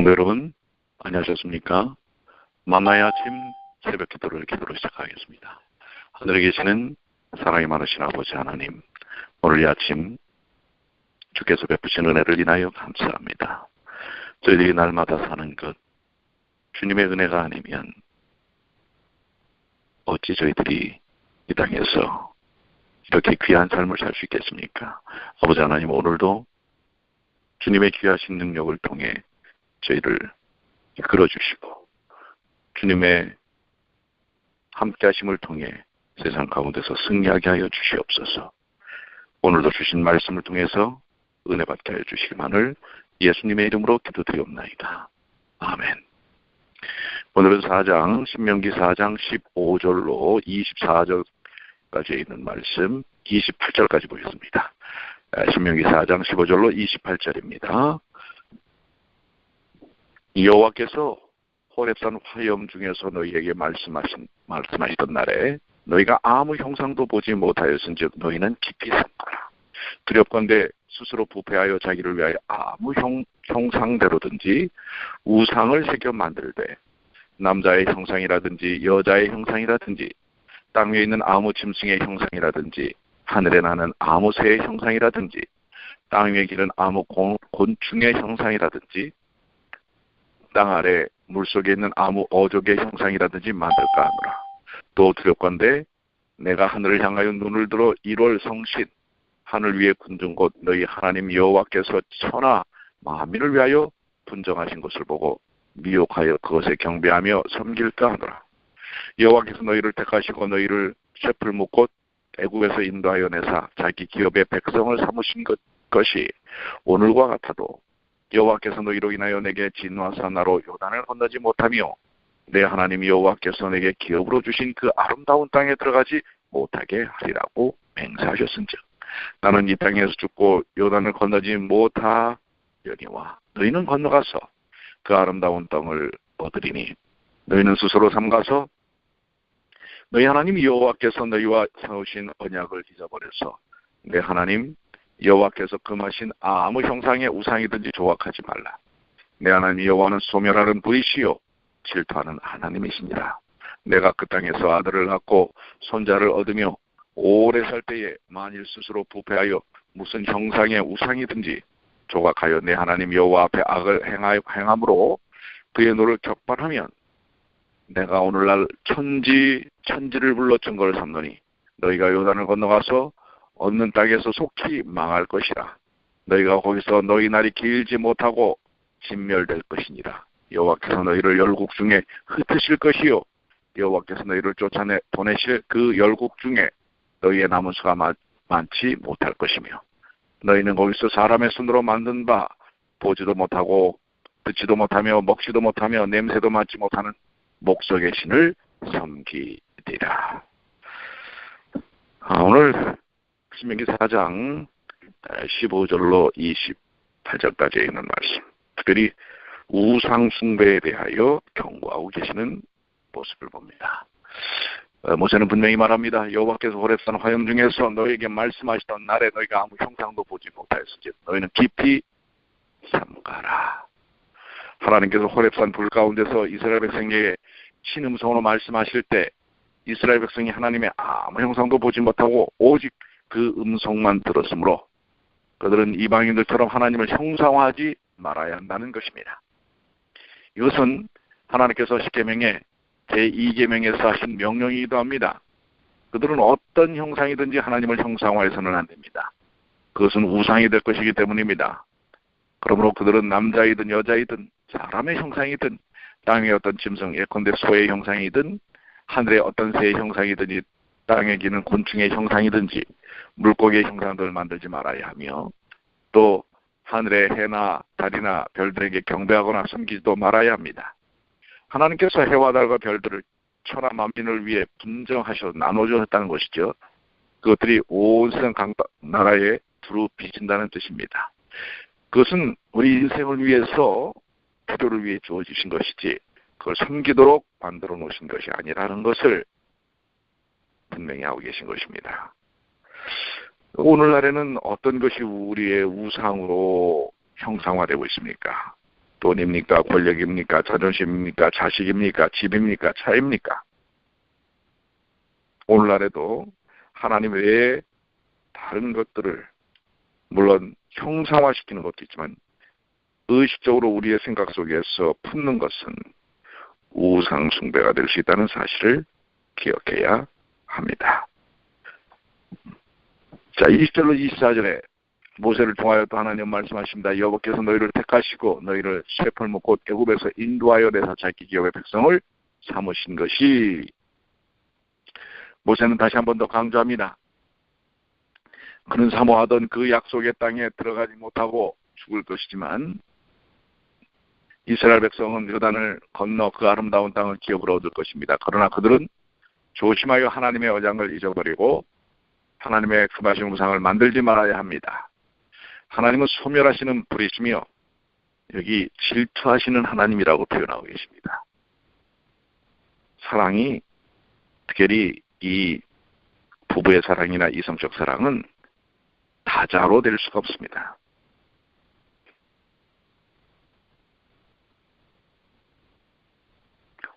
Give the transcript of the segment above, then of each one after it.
성도 여러분, 안녕하셨습니까? 만나의 아침 새벽 기도를 시작하겠습니다. 하늘에 계시는 사랑이 많으신 아버지 하나님, 오늘 이 아침 주께서 베푸신 은혜를 인하여 감사합니다. 저희들이 날마다 사는 것, 주님의 은혜가 아니면 어찌 저희들이 이 땅에서 이렇게 귀한 삶을 살 수 있겠습니까? 아버지 하나님, 오늘도 주님의 귀하신 능력을 통해 저희를 이끌어주시고 주님의 함께하심을 통해 세상 가운데서 승리하게 하여 주시옵소서. 오늘도 주신 말씀을 통해서 은혜 받게 하여 주시기만을 예수님의 이름으로 기도드리옵나이다. 아멘. 오늘은 신명기 4장 15절로 24절까지 있는 말씀 28절까지 보겠습니다. 신명기 4장 15절로 28절입니다. 여호와께서 호렙산 화염 중에서 너희에게 말씀하시던 날에 너희가 아무 형상도 보지 못하였은즉 너희는 깊이 삼가라. 두렵건대 스스로 부패하여 자기를 위하여 아무 형상대로든지 우상을 새겨 만들되 남자의 형상이라든지 여자의 형상이라든지 땅 위에 있는 아무 짐승의 형상이라든지 하늘에 나는 아무 새의 형상이라든지 땅 위에 기는 아무 곤충의 형상이라든지 땅 아래 물속에 있는 아무 어족의 형상이라든지 만들까 하노라. 또 두렵건대 내가 하늘을 향하여 눈을 들어 1월 성신 하늘 위에 군중 곧 너희 하나님 여호와께서 천하 만민을 위하여 분정하신 것을 보고 미혹하여 그것에 경배하며 섬길까 하노라. 여호와께서 너희를 택하시고 너희를 쇠풀 묶고 애국에서 인도하여 내사 자기 기업의 백성을 삼으신 것이 오늘과 같아도 여호와께서 너희로 인하여 내게 진노하사 나로 요단을 건너지 못하며 내 하나님 여호와께서 내게 기업으로 주신 그 아름다운 땅에 들어가지 못하게 하리라고 맹세하셨은즉 나는 이 땅에서 죽고 요단을 건너지 못하려니와 너희는 건너가서 그 아름다운 땅을 얻으리니 너희는 스스로 삼가서 너희 하나님 여호와께서 너희와 세우신 언약을 잊어버려서 내 하나님 여호와께서 금하신 아무 형상의 우상이든지 조각하지 말라. 내 하나님 여호와는 소멸하는 분이시요 질투하는 하나님이시니라. 내가 그 땅에서 아들을 낳고 손자를 얻으며 오래 살 때에 만일 스스로 부패하여 무슨 형상의 우상이든지 조각하여 내 하나님 여호와 앞에 악을 행함으로 그의 노를 격발하면 내가 오늘날 천지를 불러 증거를 삼노니 너희가 요단을 건너가서 얻는 땅에서 속히 망할 것이라. 너희가 거기서 너희 날이 길지 못하고 진멸될 것이니라. 여호와께서 너희를 열국 중에 흩으실 것이요 여호와께서 너희를 쫓아내 보내실 그 열국 중에 너희의 남은 수가 많지 못할 것이며 너희는 거기서 사람의 손으로 만든 바 보지도 못하고 듣지도 못하며 먹지도 못하며 냄새도 맡지 못하는 목석의 신을 섬기리라. 오늘 신명기 4장 15절로 28절까지 있는 말씀, 특별히 우상 숭배에 대하여 경고하고 계시는 모습을 봅니다. 모세는 분명히 말합니다. 여호와께서 호렙산 화염 중에서 너에게 말씀하시던 날에 너희가 아무 형상도 보지 못하였으니 너희는 깊이 삼가라. 하나님께서 호렙산 불 가운데서 이스라엘 백성에게 신음성으로 말씀하실 때 이스라엘 백성이 하나님의 아무 형상도 보지 못하고 오직 그 음성만 들었으므로 그들은 이방인들처럼 하나님을 형상화하지 말아야 한다는 것입니다. 이것은 하나님께서 십계명의 제2계명에서 하신 명령이기도 합니다. 그들은 어떤 형상이든지 하나님을 형상화해서는 안 됩니다. 그것은 우상이 될 것이기 때문입니다. 그러므로 그들은 남자이든 여자이든 사람의 형상이든 땅의 어떤 짐승 예컨대 소의 형상이든 하늘의 어떤 새의 형상이든지 땅에 기는 곤충의 형상이든지 물고기의 형상들을 만들지 말아야 하며 또 하늘의 해나 달이나 별들에게 경배하거나 섬기지도 말아야 합니다. 하나님께서 해와 달과 별들을 천하 만민을 위해 분정하셔 나눠주셨다는 것이죠. 그것들이 온 세상 나라에 두루 비친다는 뜻입니다. 그것은 우리 인생을 위해서 필요를 위해 주어지신 것이지 그걸 섬기도록 만들어 놓으신 것이 아니라는 것을 분명히 하고 계신 것입니다. 오늘날에는 어떤 것이 우리의 우상으로 형상화되고 있습니까? 돈입니까? 권력입니까? 자존심입니까? 자식입니까? 집입니까? 차입니까? 오늘날에도 하나님 외에 다른 것들을 물론 형상화시키는 것도 있지만 의식적으로 우리의 생각 속에서 품는 것은 우상 숭배가 될 수 있다는 사실을 기억해야 합니다. 자, 20절로 24절에 모세를 통하여 또 하나님 말씀하십니다. 여호와께서 너희를 택하시고 너희를 쇠풀무 곧 애굽에서 인도하여 내사 찾기 기업의 백성을 삼으신 것이. 모세는 다시 한 번 더 강조합니다. 그는 사모하던 그 약속의 땅에 들어가지 못하고 죽을 것이지만 이스라엘 백성은 요단을 건너 그 아름다운 땅을 기업으로 얻을 것입니다. 그러나 그들은 조심하여 하나님의 언약을 잊어버리고 하나님의 금하신 우상을 만들지 말아야 합니다. 하나님은 소멸하시는 분이시며 여기 질투하시는 하나님이라고 표현하고 계십니다. 사랑이 특별히 이 부부의 사랑이나 이성적 사랑은 다자로 될 수가 없습니다.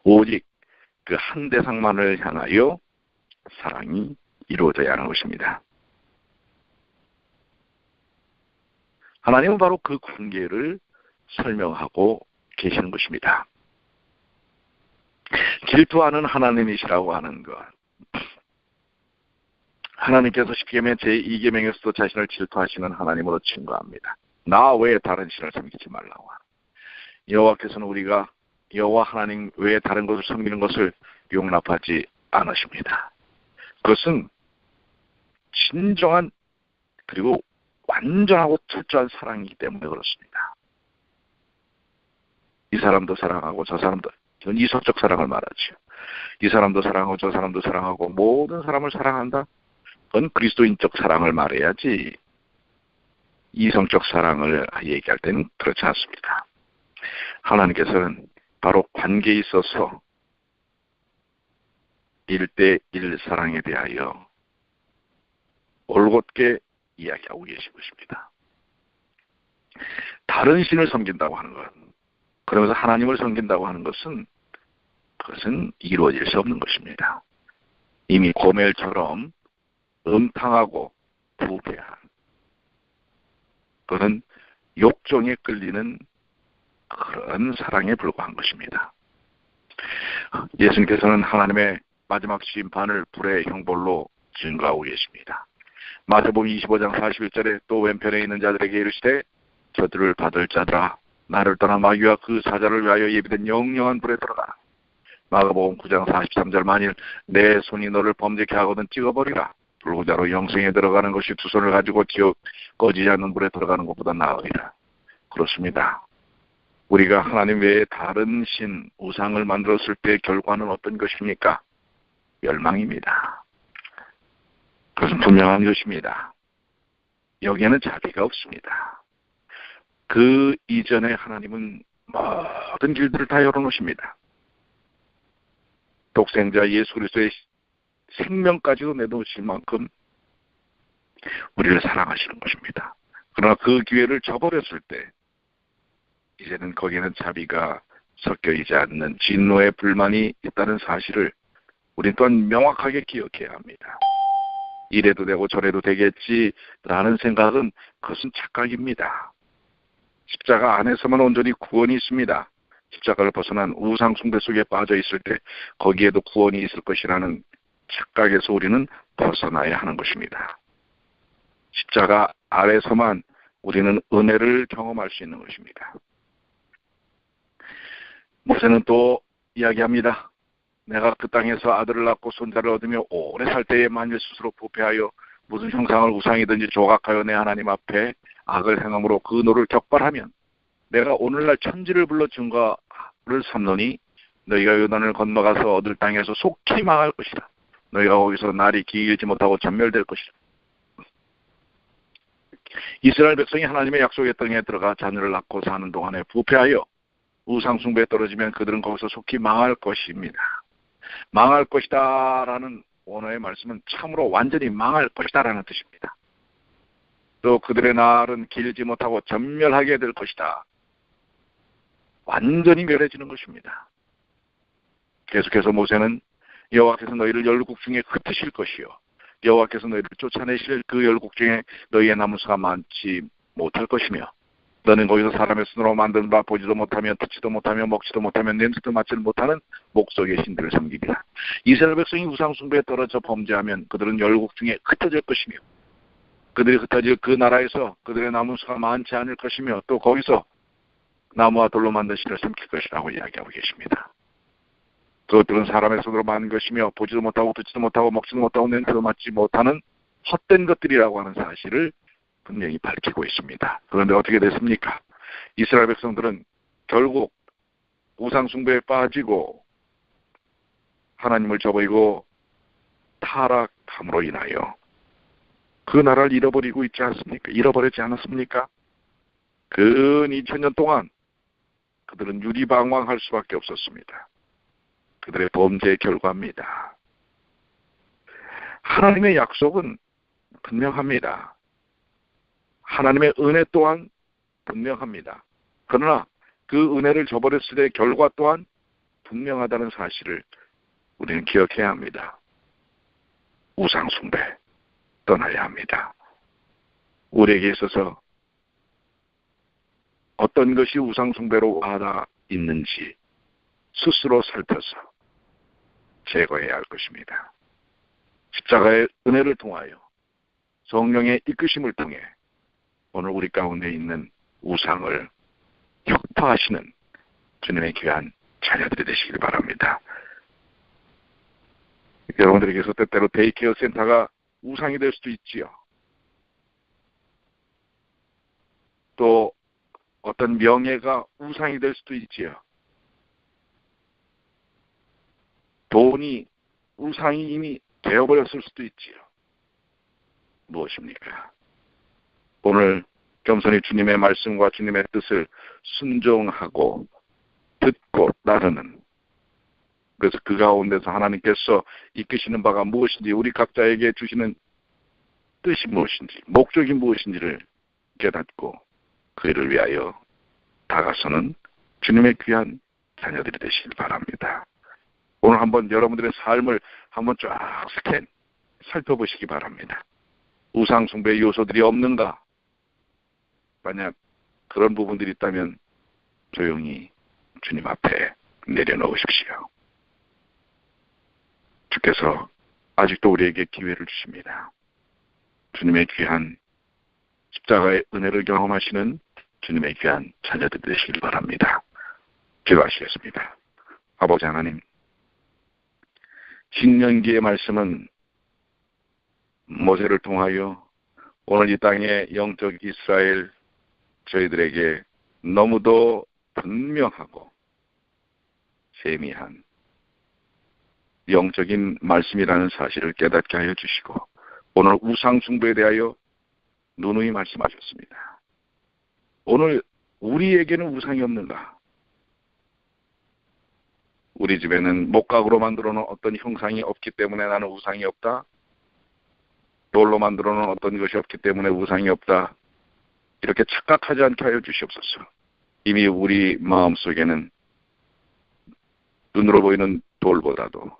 오직 그 한 대상만을 향하여 사랑이 이루어져야 하는 것입니다. 하나님은 바로 그 관계를 설명하고 계시는 것입니다. 질투하는 하나님이시라고 하는 것. 하나님께서 십계명 제2계명에서도 자신을 질투하시는 하나님으로 증거합니다. 나 외에 다른 신을 섬기지 말라고. 여호와께서는 우리가 여호와 하나님 외에 다른 것을 섬기는 것을 용납하지 않으십니다. 그것은 진정한 그리고 완전하고 철저한 사랑이기 때문에 그렇습니다. 이 사람도 사랑하고 저 사람도, 이건 이성적 사랑을 말하죠. 이 사람도 사랑하고 저 사람도 사랑하고 모든 사람을 사랑한다? 그건 그리스도인적 사랑을 말해야지 이성적 사랑을 얘기할 때는 그렇지 않습니다. 하나님께서는 바로 관계에 있어서 1대1 사랑에 대하여 올곧게 이야기하고 계신 것입니다. 다른 신을 섬긴다고 하는 것, 그러면서 하나님을 섬긴다고 하는 것은 그것은 이루어질 수 없는 것입니다. 이미 고멜처럼 음탕하고 부패한, 그는 욕정에 끌리는 그런 사랑에 불과한 것입니다. 예수님께서는 하나님의 마지막 심판을 불의 형벌로 증거하고 계십니다. 마태복음 25장 41절에 또 왼편에 있는 자들에게 이르시되 저들을 받을 자들아 나를 떠나 마귀와 그 사자를 위하여 예비된 영영한 불에 들어가라. 마가복음 9장 43절 만일 내 손이 너를 범죄케 하거든 찍어버리라. 불구자로 영생에 들어가는 것이 두 손을 가지고 지옥 꺼지지 않는 불에 들어가는 것보다 나으리라. 그렇습니다. 우리가 하나님 외에 다른 신, 우상을 만들었을 때 결과는 어떤 것입니까? 멸망입니다. 그것은 분명한 것입니다. 여기에는 자비가 없습니다. 그 이전에 하나님은 모든 길들을 다 열어놓으십니다. 독생자 예수 그리스도의 생명까지도 내놓으실 만큼 우리를 사랑하시는 것입니다. 그러나 그 기회를 저버렸을 때 이제는 거기에는 자비가 섞여 있지 않는 진노의 불만이 있다는 사실을 우리 또한 명확하게 기억해야 합니다. 이래도 되고 저래도 되겠지라는 생각은 그것은 착각입니다. 십자가 안에서만 온전히 구원이 있습니다. 십자가를 벗어난 우상 숭배 속에 빠져 있을 때 거기에도 구원이 있을 것이라는 착각에서 우리는 벗어나야 하는 것입니다. 십자가 아래서만 우리는 은혜를 경험할 수 있는 것입니다. 모세는 또 이야기합니다. 내가 그 땅에서 아들을 낳고 손자를 얻으며 오래 살 때에 만일 스스로 부패하여 무슨 형상을 우상이든지 조각하여 내 하나님 앞에 악을 행함으로 그 노를 격발하면 내가 오늘날 천지를 불러 증거를 삼노니 너희가 요단을 건너가서 얻을 땅에서 속히 망할 것이다. 너희가 거기서 날이 길지 못하고 전멸될 것이다. 이스라엘 백성이 하나님의 약속의 땅에 들어가 자녀를 낳고 사는 동안에 부패하여 우상 숭배에 떨어지면 그들은 거기서 속히 망할 것입니다. 망할 것이다 라는 원어의 말씀은 참으로 완전히 망할 것이다 라는 뜻입니다. 또 그들의 날은 길지 못하고 전멸하게 될 것이다. 완전히 멸해지는 것입니다. 계속해서 모세는 여호와께서 너희를 열국 중에 흩으실 것이요 여호와께서 너희를 쫓아내실 그 열국 중에 너희의 남은 수가 많지 못할 것이며 너는 거기서 사람의 손으로 만든 바 보지도 못하며 듣지도 못하며 먹지도 못하며 냄새도 맡지도 못하는 목석의 신들을 섬기리라. 이스라엘 백성이 우상 숭배에 떨어져 범죄하면 그들은 열국 중에 흩어질 것이며 그들이 흩어질 그 나라에서 그들의 남은 수가 많지 않을 것이며 또 거기서 나무와 돌로 만든 신을 섬길 것이라고 이야기하고 계십니다. 그것들은 사람의 손으로 만든 것이며 보지도 못하고 듣지도 못하고 먹지도 못하고 냄새도 맡지 못하는 헛된 것들이라고 하는 사실을 분명히 밝히고 있습니다. 그런데 어떻게 됐습니까? 이스라엘 백성들은 결국 우상 숭배에 빠지고 하나님을 저버리고 타락함으로 인하여 그 나라를 잃어버리고 있지 않습니까? 잃어버렸지 않았습니까? 근 2000년 동안 그들은 유리방황할 수밖에 없었습니다. 그들의 범죄의 결과입니다. 하나님의 약속은 분명합니다. 하나님의 은혜 또한 분명합니다. 그러나 그 은혜를 저버렸을 때의 결과 또한 분명하다는 사실을 우리는 기억해야 합니다. 우상 숭배 떠나야 합니다. 우리에게 있어서 어떤 것이 우상 숭배로 와닿아 있는지 스스로 살펴서 제거해야 할 것입니다. 십자가의 은혜를 통하여 성령의 이끄심을 통해 오늘 우리 가운데 있는 우상을 혁파하시는 주님의 귀한 자녀들이 되시길 바랍니다. 여러분들에게서 때때로 데이케어 센터가 우상이 될 수도 있지요. 또 어떤 명예가 우상이 될 수도 있지요. 돈이 우상이 이미 되어버렸을 수도 있지요. 무엇입니까? 오늘 겸손히 주님의 말씀과 주님의 뜻을 순종하고 듣고 따르는, 그래서 그 가운데서 하나님께서 이끄시는 바가 무엇인지, 우리 각자에게 주시는 뜻이 무엇인지, 목적이 무엇인지를 깨닫고 그 일을 위하여 다가서는 주님의 귀한 자녀들이 되시길 바랍니다. 오늘 한번 여러분들의 삶을 한번 쫙 살펴보시기 바랍니다. 우상 숭배의 요소들이 없는가? 만약 그런 부분들이 있다면 조용히 주님 앞에 내려놓으십시오. 주께서 아직도 우리에게 기회를 주십니다. 주님의 귀한 십자가의 은혜를 경험하시는 주님의 귀한 자녀들이 되시길 바랍니다. 기도하시겠습니다. 아버지 하나님, 신명기의 말씀은 모세를 통하여 오늘 이 땅의 영적 이스라엘 저희들에게 너무도 분명하고 세미한 영적인 말씀이라는 사실을 깨닫게 하여 주시고 오늘 우상 숭배에 대하여 누누이 말씀하셨습니다. 오늘 우리에게는 우상이 없는가? 우리 집에는 목각으로 만들어 놓은 어떤 형상이 없기 때문에 나는 우상이 없다. 돌로 만들어 놓은 어떤 것이 없기 때문에 우상이 없다. 이렇게 착각하지 않게 하여 주시옵소서. 이미 우리 마음속에는 눈으로 보이는 돌보다도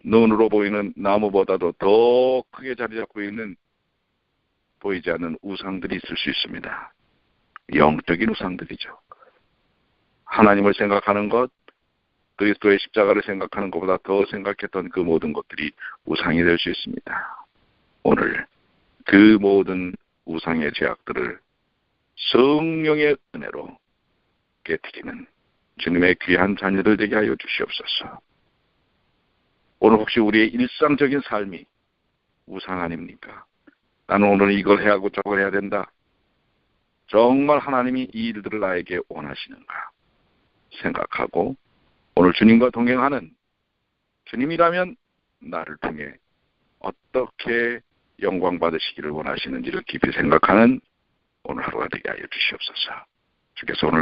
눈으로 보이는 나무보다도 더 크게 자리 잡고 있는 보이지 않는 우상들이 있을 수 있습니다. 영적인 우상들이죠. 하나님을 생각하는 것, 그리스도의 십자가를 생각하는 것보다 더 생각했던 그 모든 것들이 우상이 될 수 있습니다. 오늘 그 모든 우상의 죄악들을 성령의 은혜로 깨뜨리는 주님의 귀한 자녀들 되게 하여 주시옵소서. 오늘 혹시 우리의 일상적인 삶이 우상 아닙니까? 나는 오늘 이걸 해야 하고 저걸 해야 된다. 정말 하나님이 이 일들을 나에게 원하시는가 생각하고 오늘 주님과 동행하는, 주님이라면 나를 통해 어떻게 영광 받으시기를 원하시는지를 깊이 생각하는 오늘 하루가 되게 하여 주시옵소서. 주께서 오늘